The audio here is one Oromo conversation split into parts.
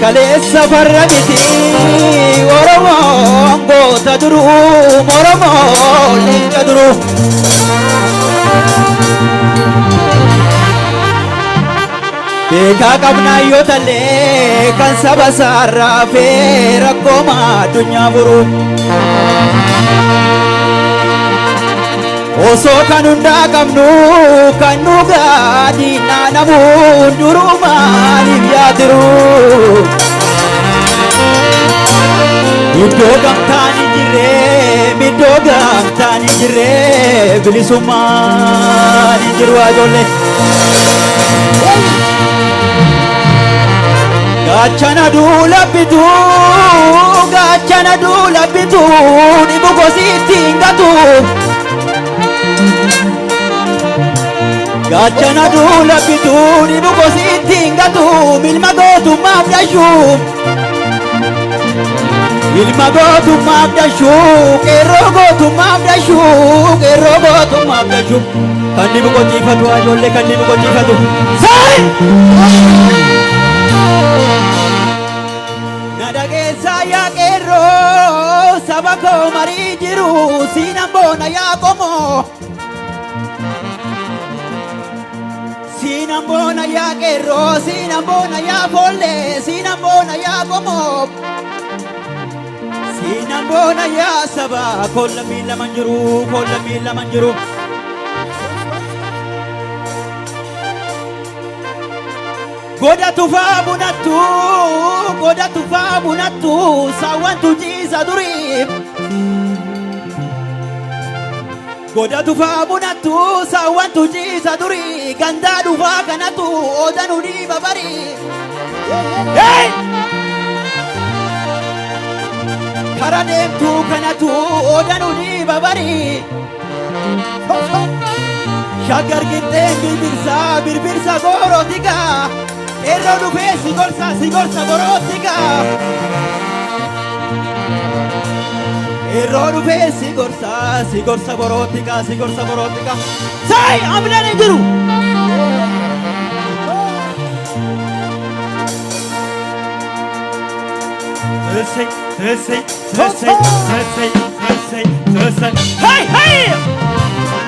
Kalesa farramiti Oromoo goota duruu Oromoo leenca duruu beekaa qabnaa yoo tallee kan saba isaarraa fee rakkooma addunyaa furuu osoo kan hundaa qabnu kan nu gaadii naanamuun duruu maaliif yaadiru iddoo gamtaan hin jirre iddoo gamtaan hin jirre bilisummaan hin jiru ijoollee gaachana duula bitu dhibu gosiitti hin gatu gaachana duula bitu dhibu gosiitti hin gatu milma gootummaaf dhashuu ilma gootummaaf dhashuu qeerroo gootummaaf dhashuu qeerroo gootummaaf dhashuu kan dhibu qotiifatu ijoollee kan dhibu qotiifatu na dhageessaa yaa qeerroo saba koo marii jiru siinan boona yaa qomoo siinan boona yaa qeerroo siinan boona yaa foollee siinan boona yaa qomoo siinan boona yaa saba kolla miila manjiru kolla miila manjiru goda tufaa bunattu saawwantu ciisa durii goda tufaa bunattu saawwantu ciisa durii gandaa dhufaa kanatu oodanu dhiiba barii kara deemtuu kanatu oodanu dhiiba barii shaggar qixxeen birbirsa goorootigaa qeerroo dhufee si gorsa borootigaa qeerroo dhufee si gorsa borootigaa saay amnan hin jiru hey hey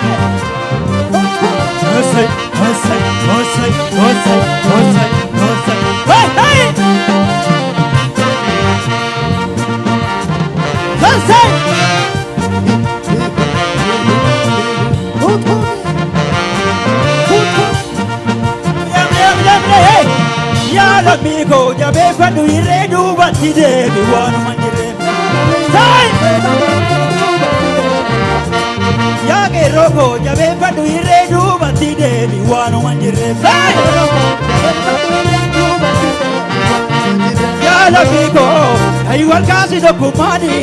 yaala miikoo jabeeffadhu irree duubatti deebi waanuma jirre yaa qeerroo koo jabeeffadhu irree duubatti deebi waanuma jirre yaala miikoo ayi walkaasi tokkummaani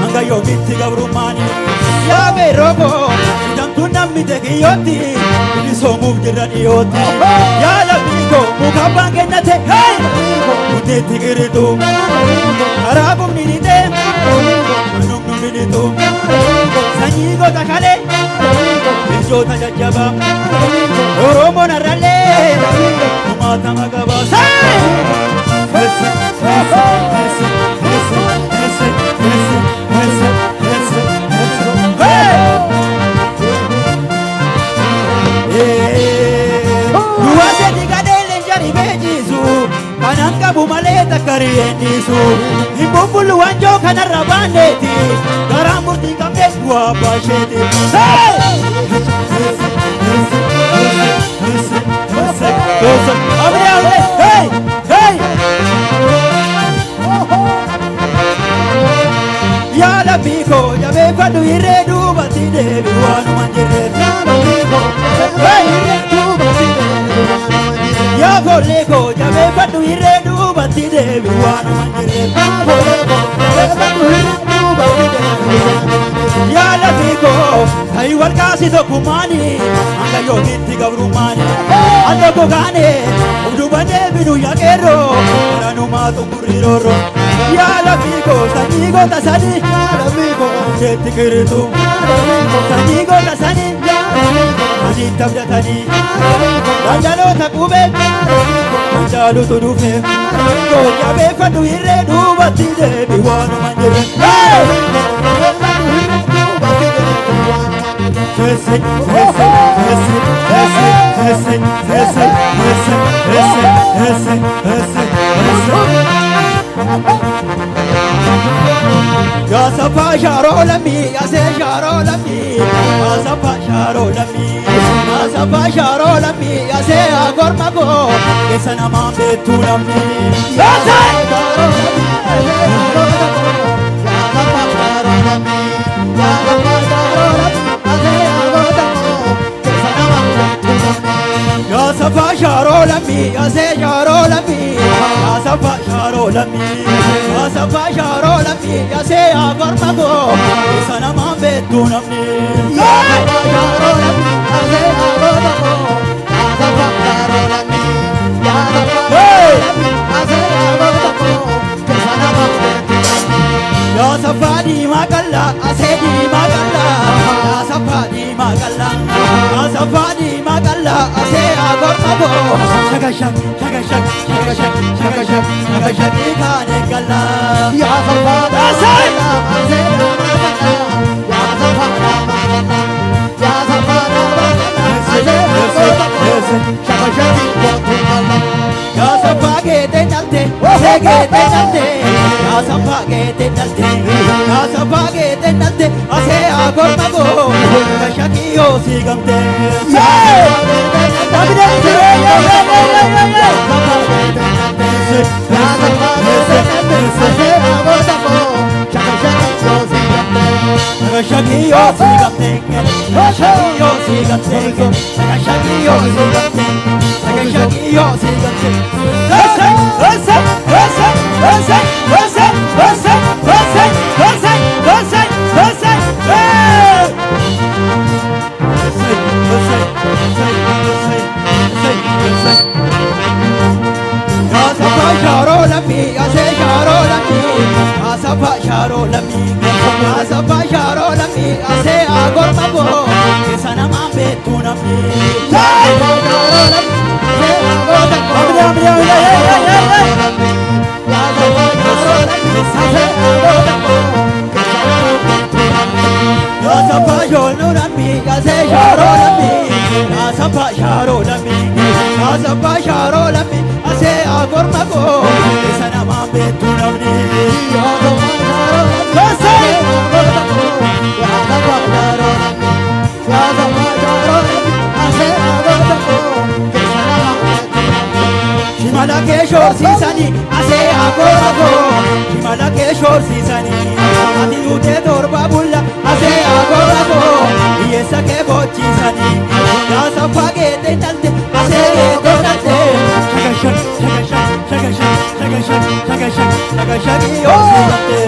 hanga yoomitti gabrummaani yaa qeerroo koo hidhamtuun namni tekiyyooti bilisoomuuf jirra dhiyootti yaala miikoo muka abbaan kennate kundeetti qiritu karaa qubni nitee manumnu minitu sanyii goota kalee bilchoota jajjabaa oromoon arrallee kumaatama qabaa kanan qabu malee takkari ennisu himbubulu wanjoo kanarra baandeeti garaan murtii qabdees bu'aa baasheeti yaala biikoo jabeeffadhu irree duubatti deebi walkaasi tokkummaani hanga yoomiitti gabrummaani al tokko kaane uduma deebinu yaqeerroo baranumaa xumurriiroorro yaa lammii koo sanyii goota sanii jeetti kiritu sanyii goota sanii ani tabdatanii dandaloota qubee jaalutu dhufe jabeeffadhu irree duubatti deebi waanuma jirre Yasapa sharo lami, yase sharo lami, yasapa sharo lami, yasapa sharo lami, yase agor mago, kesana mambe tu lami. Yase sharo lami, yasapa sharo lami, yasapa sharo lami, yase agor mago, kesana mambe tu lami. Yasapa sharo lami, yase sharo lami, yasapa sharo lami, yasapa sharo lami, yase agor mago, kesana mambe tu lami. Yasapa sharo lami, yase agor mago, yasapa sharo lami, yasapa sharo lami, yase agor mago, kesana mambe tu lami. Yasapa di magalla, ase di magalla, yasapa di magalla, yasapa di magalla, ase agor mago, shagashak, shagashak, shagashak, shagashak, shagashak di kane galla. Yasapa ase ase magalla, yasapa magalla, yasapa magalla, ase agor mago, shagashak di kane. Yasapa gete nalte, ase gete nalte, yasapa gete nalte, yasapa gete nalte, ase agor mago, shagashak yo sigamte. Shaggy yo sigamte, shaggy yo sigamte, shaggy yo sigamte, shaggy yo sigamte. Listen, listen, listen, listen, listen, listen, listen, listen, listen, listen. Listen, listen, listen, listen, listen. Yasapa sharo lami, yase sharo lami, yasapa sharo lami, yasapa sharo lami, ase agor mago, kesana mambe tu lami. Yasapa sharo lami, ase agor mago, yasapa sharo lami, ase agor mago, kesana mambe tu lami. Yasapa sharo lami, yase sharo lami, yasapa sharo lami, yasapa sharo lami, ase agor mago, kesana mambe tu lami. Yasapa sharo lami, ase agor mago, yasapa sharo lami, yasapa sharo lami, ase agor mago, kesana mambe tu lami. Shimala ke shor sisani, ase agor mago, shimala ke shor sisani, ati ute torba bulla, ase agor mago, yesa ke bochi sani, yasapa gete nalte, ase gete nalte. Shagashak, shagashak, shagashak, shagashak, shagashak, shagashak yo sigamte.